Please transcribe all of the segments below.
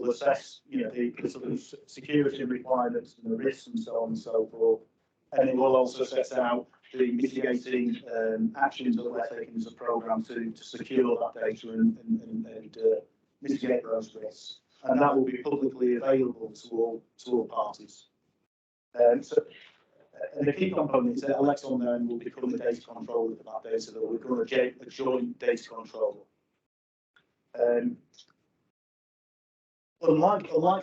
will assess, the sort of security requirements and the risks and so on and so forth. And it will also set out the mitigating actions that we're taking as a programme to secure that data and mitigate those risks. And that will be publicly available to all parties. And the key component is that Elexon then will become the data controller for that data, that we're going to get a joint data controller. Unlike we're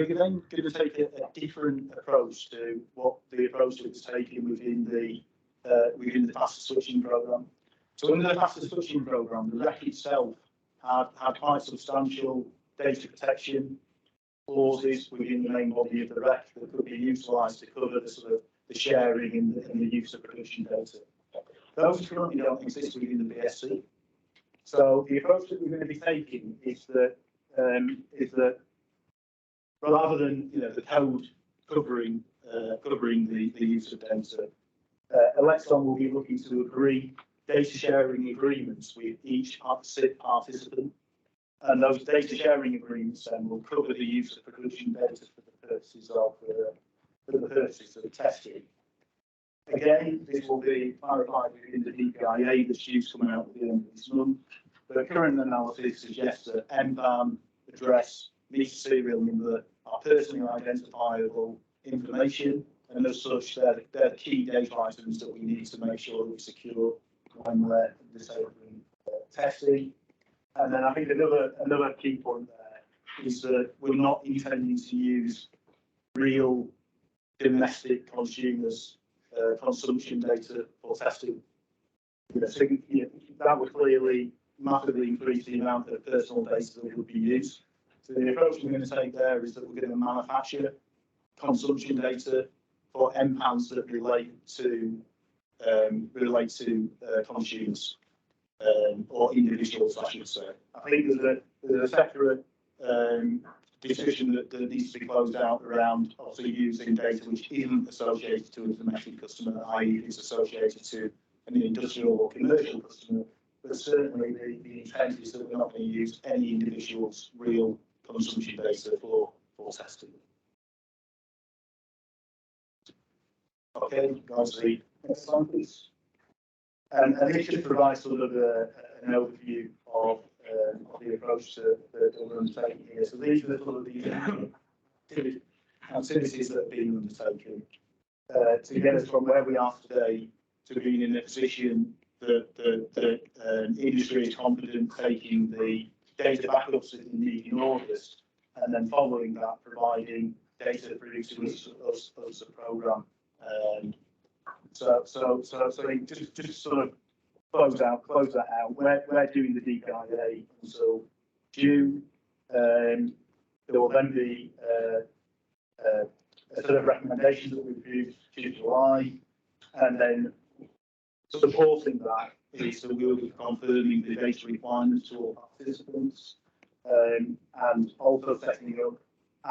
then going to take a different approach to what the approach that was taken within the faster switching programme. So in the faster switching programme, the REC itself had quite substantial data protection clauses within the main body of the REC that could be utilised to cover the sort of the sharing and the use of production data. Those currently don't exist within the BSC. So the approach that we're going to be taking is that rather than the code covering the use of data, Elexon will be looking to agree data sharing agreements with each participant, and those data sharing agreements then will cover the use of production data for the purposes of testing. Again, this will be clarified within the DPIA that's due to come out at the end of this month. The current analysis suggests that MPAN, address, meter serial number are personally identifiable information, and as such, they're the key data items that we need to make sure that we secure when we're disabling testing. And then I think another key point there is that we're not intending to use real domestic consumers' consumption data for testing. That would clearly massively increase the amount of personal data that would be used. So the approach we're going to take there is that we're going to manufacture consumption data for MPANs that relate to consumers or individuals, I should say. I think there's a separate discussion that needs to be closed out around also using data which isn't associated to a domestic customer, i.e. is associated to an industrial or commercial customer. But certainly the intent is that we're not going to use any individual's real consumption data for testing. Okay, guys, the next slide, please. And this just provides sort of an overview of the approach that we're undertaking here. So these are sort of the activities that have been undertaken to get us from where we are today to being in a position that the industry is confident taking the data backups that you need in August, and then following that, providing data produced to us as a programme. So just sort of close that out. We're doing the DPIA until June. There will then be a set of recommendations that we produce to July, and then supporting that is that we will be confirming the data requirements to all participants, and also setting up,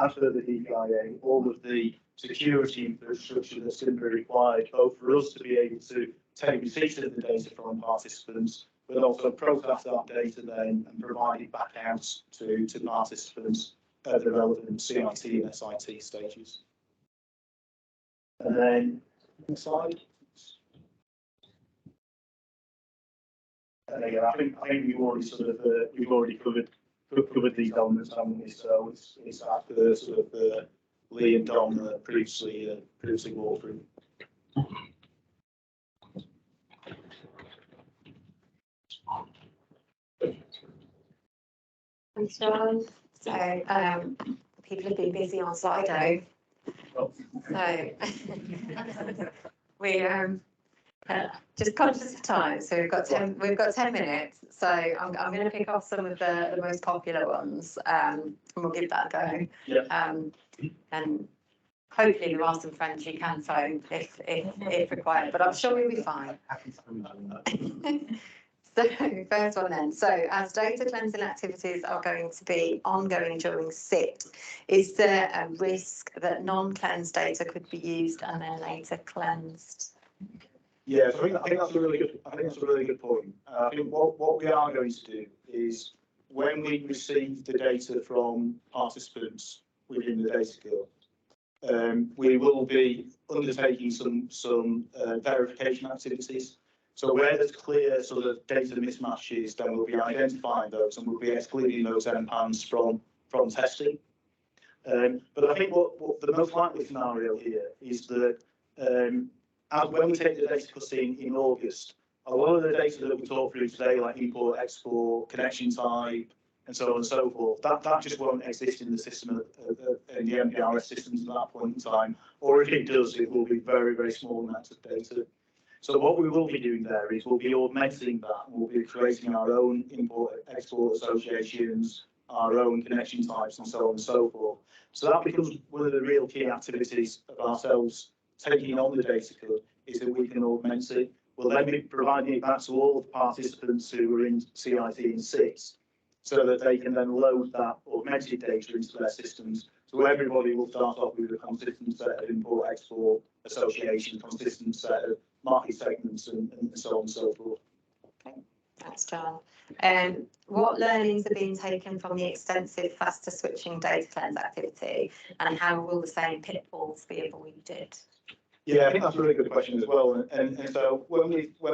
as per the DPIA, all of the security infrastructure that's going to be required, both for us to be able to take receipt of the data from participants, but also process that data then and provide it back out to participants at the relevant CIT and SIT stages. And then, next slide. And again, I think we've already sort of covered these elements, haven't we? So it's after sort of Lee and Don previously walked through. Thanks, John. So people have been busy on Slido. So we just conscious of time. So we've got 10 minutes. So I'm going to pick off some of the most popular ones, and we'll give that a go. Yeah. And hopefully there are some friends you can phone if required, but I'm sure you'll be fine. So first one then. So as data cleansing activities are going to be ongoing during SIT, is there a risk that non-cleansed data could be used and then later cleansed? Yeah, so I think that's a really good point. I think what we are going to do is when we receive the data from participants within the data guild, we will be undertaking some verification activities. So where there's clear sort of data mismatches, then we'll be identifying those and we'll be excluding those MPANs from testing. But I think what the most likely scenario here is that as when we take the data custody in August, a lot of the data that we talked through today, like import, export, connection type, and so on and so forth, that just won't exist in the system, in the MPRS systems at that point in time. Or if it does, it will be very, very small amounts of data. So what we will be doing there is we'll be augmenting that. We'll be creating our own import-export associations, our own connection types, and so on and so forth. So that becomes one of the real key activities of ourselves taking on the data code, is that we can augment it. We'll then be providing it back to all of the participants who are in CIT and SITs, so that they can then load that augmented data into their systems. So everybody will start off with a consistent set of import-export associations, consistent set of market segments, and so on and so forth. Okay, thanks, John. What learnings are being taken from the extensive faster switching data cleanse activity, and how will the same pitfalls be avoided? Yeah, I think that's a really good question as well. And so when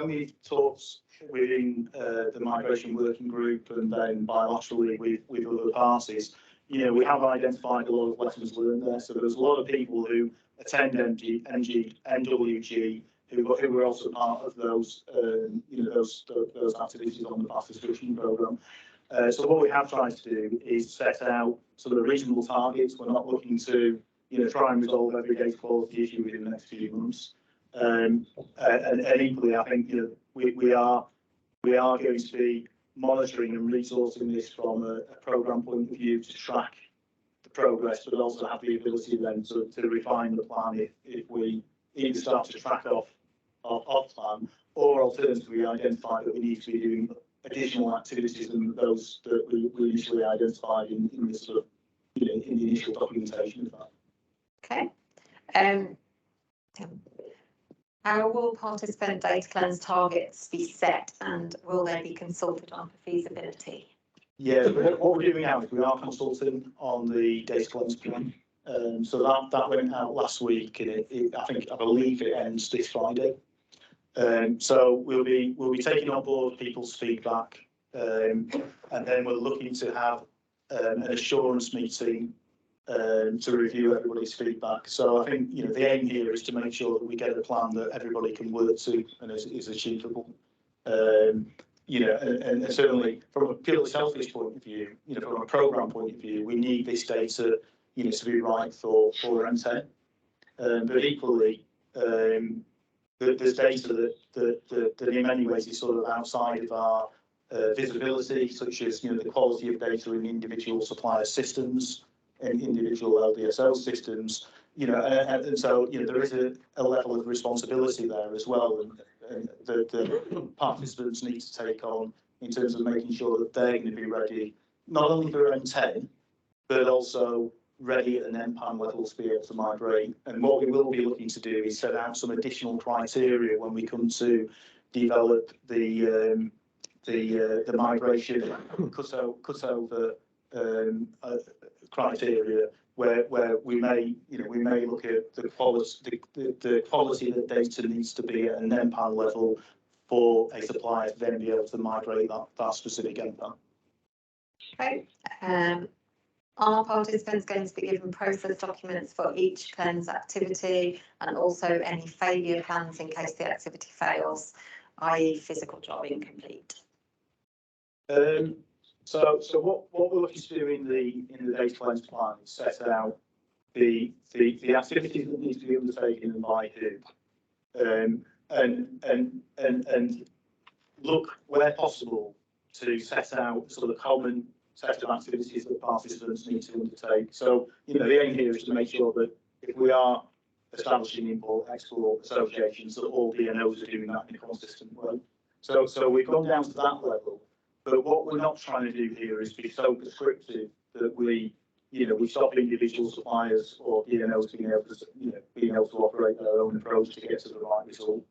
we talked within the migration working group and then bilaterally with other parties, you know, we have identified a lot of lessons learned there. So there's a lot of people who attend MWG who were also part of those, you know, those activities on the faster switching program. So what we have tried to do is set out sort of reasonable targets. We're not looking to, you know, try and resolve every data quality issue within the next few months. And equally, I think, you know, we are going to be monitoring and resourcing this from a program point of view to track the progress, but also have the ability then to refine the plan if we either start to track off plan, or alternatively identify that we need to be doing additional activities than those that we initially identified in the sort of, you know, in the initial documentation of that. Okay. How will participant data cleanse targets be set, and will they be consulted on for feasibility? Yeah, what we're doing now is we are consulting on the data cleanse plan. So that went out last week, and I believe it ends this Friday. So we'll be taking on board people's feedback, and then we're looking to have an assurance meeting to review everybody's feedback. So I think, you know, the aim here is to make sure that we get a plan that everybody can work to and is achievable. You know, and certainly from a purely selfish point of view, you know, from a program point of view, we need this data, you know, to be right for M10. But equally, there's data that in many ways is sort of outside of our visibility, such as, you know, the quality of data in individual supplier systems and individual LDSO systems, you know, and so, you know, there is a level of responsibility there as well, and the participants need to take on in terms of making sure that they're going to be ready, not only for M10, but also ready at an MPAN level to be able to migrate. And what we will be looking to do is set out some additional criteria when we come to develop the migration cutover criteria, where we may look at the quality that data needs to be at an MPAN level for a supplier to then be able to migrate that specific MPAN. Okay. Are participants going to be given process documents for each cleanse activity, and also any failure plans in case the activity fails, i.e. physical job incomplete? So what we're looking to do in the data cleanse plan is set out the activities that need to be undertaken and by who, and look where possible to set out sort of common set of activities that participants need to undertake. So, you know, the aim here is to make sure that if we are establishing import-export associations, that all DNOs are doing that in a consistent way. So we've gone down to that level, but what we're not trying to do here is be so prescriptive that we stop individual suppliers or DNOs being able to operate their own approach to get to the right result.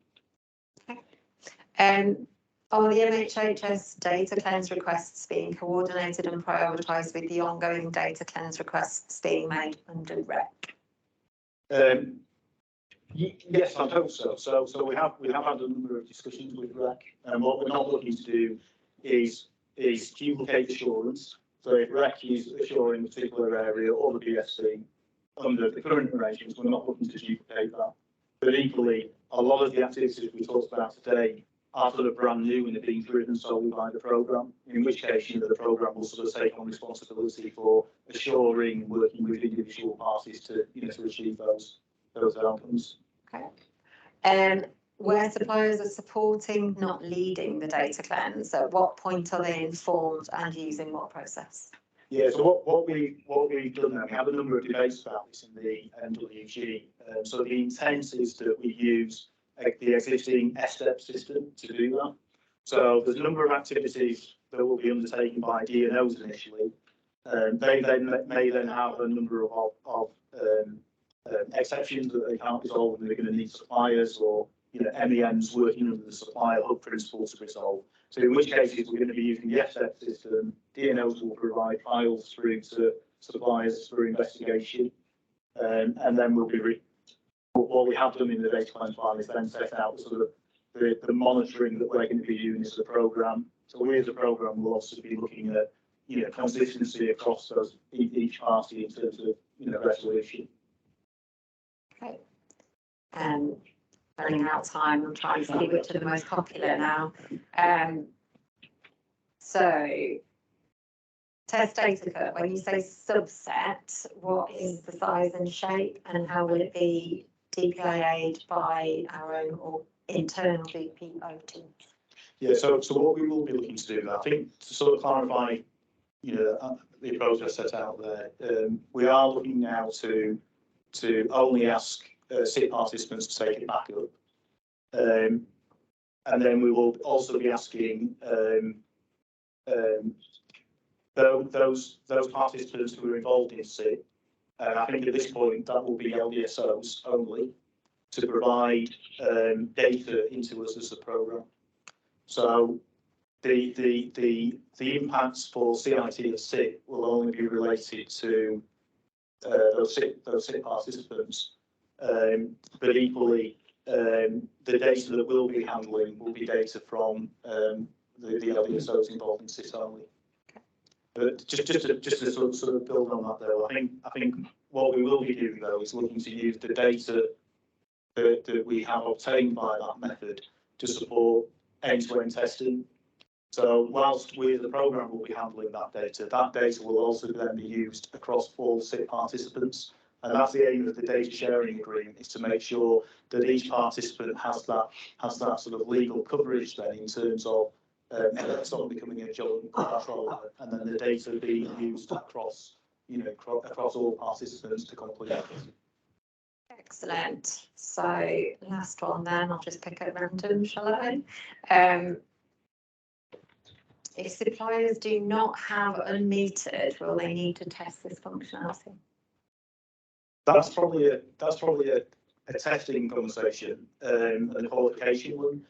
Okay. Are the MHHS data cleanse requests being coordinated and prioritised with the ongoing data cleanse requests being made under REC? Yes, I hope so. So we have had a number of discussions with REC, and what we're not looking to do is duplicate assurance. So if REC is assuring a particular area or the BSC under the current arrangements, we're not looking to duplicate that. But equally, a lot of the activities we talked about today are sort of brand new and are being driven solely by the programme, in which case, the programme will sort of take on responsibility for assuring and working with individual parties to, to achieve those outcomes. Okay. Where suppliers are supporting, not leading the data cleanse, at what point are they informed and using what process? Yeah, so what we've done now, we have a number of debates about this in the MWG. So the intent is that we use the existing STEP system to do that. So there's a number of activities that will be undertaken by DNOs initially. They may then have a number of exceptions that they can't resolve, and they're going to need suppliers or MEMs working under the supplier hub principle to resolve. So in which cases we're going to be using the STEP system. DNOs will provide files through to suppliers for investigation, and then we'll be what we have done in the data cleanse file is then set out sort of the monitoring that we're going to be doing as a programme. So we as a programme will also be looking at consistency across each party in terms of resolution. Okay. Running out of time, I'm trying to see which are the most popular now. So test data cut, when you say subset, what is the size and shape, and how will it be DPIA'd by our own or internal DPO team? Yeah, so what we will be looking to do, I think, to sort of clarify, the approach I set out there, we are looking now to only ask SIP participants to take it back up, and then we will also be asking those participants who are involved in SIP. I think at this point that will be LDSOs only, to provide data into us as a programme. So the impacts for CIT and SIP will only be related to those SIP participants, but equally the data that we'll be handling will be data from the LDSOs involved in SIT only. But just to sort of build on that, though, I think what we will be doing though is looking to use the data that we have obtained by that method to support end-to-end testing. So whilst we as a programme will be handling that data will also then be used across all SIP participants. And that's the aim of the data sharing agreement, is to make sure that each participant has that sort of legal coverage then in terms of Elexon becoming a joint controller, and then the data being used across all participants to complete it. Excellent. So last one then, I'll just pick at random, shall I? If suppliers do not have unmetered, will they need to test this functionality? That's probably a testing conversation and a qualification one.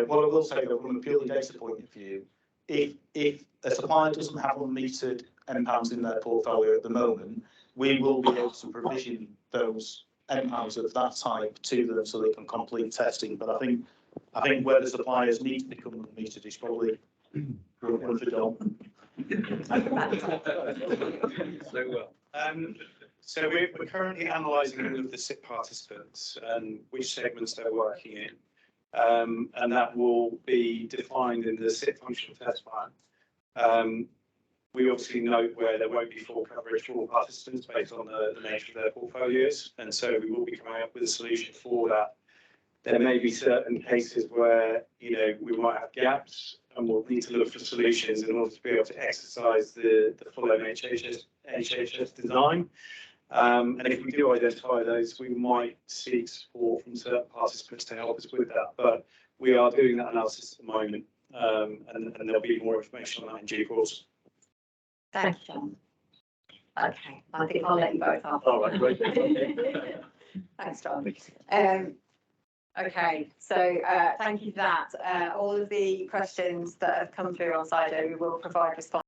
What I will say though, from a purely data point of view, if a supplier doesn't have unmetered MPANs in their portfolio at the moment, we will be able to provision those MPANs of that type to them so they can complete testing. But I think where the suppliers need to become unmetered is probably one for John. So we're currently analysing all of the SIP participants and which segments they're working in. And that will be defined in the SIP functional test plan. We obviously note where there won't be full coverage for all participants based on the nature of their portfolios, and so we will be coming up with a solution for that. There may be certain cases where we might have gaps, and we'll need to look for solutions in order to be able to exercise the full MHHS design. And if we do identify those, we might seek support from certain participants to help us with that. But we are doing that analysis at the moment, and there'll be more information on that in due course. Thanks, John. Okay, I think I'll let you both off. All right, great. Thanks, John. Okay, so thank you for that. All of the questions that have come through on Slido, we will provide response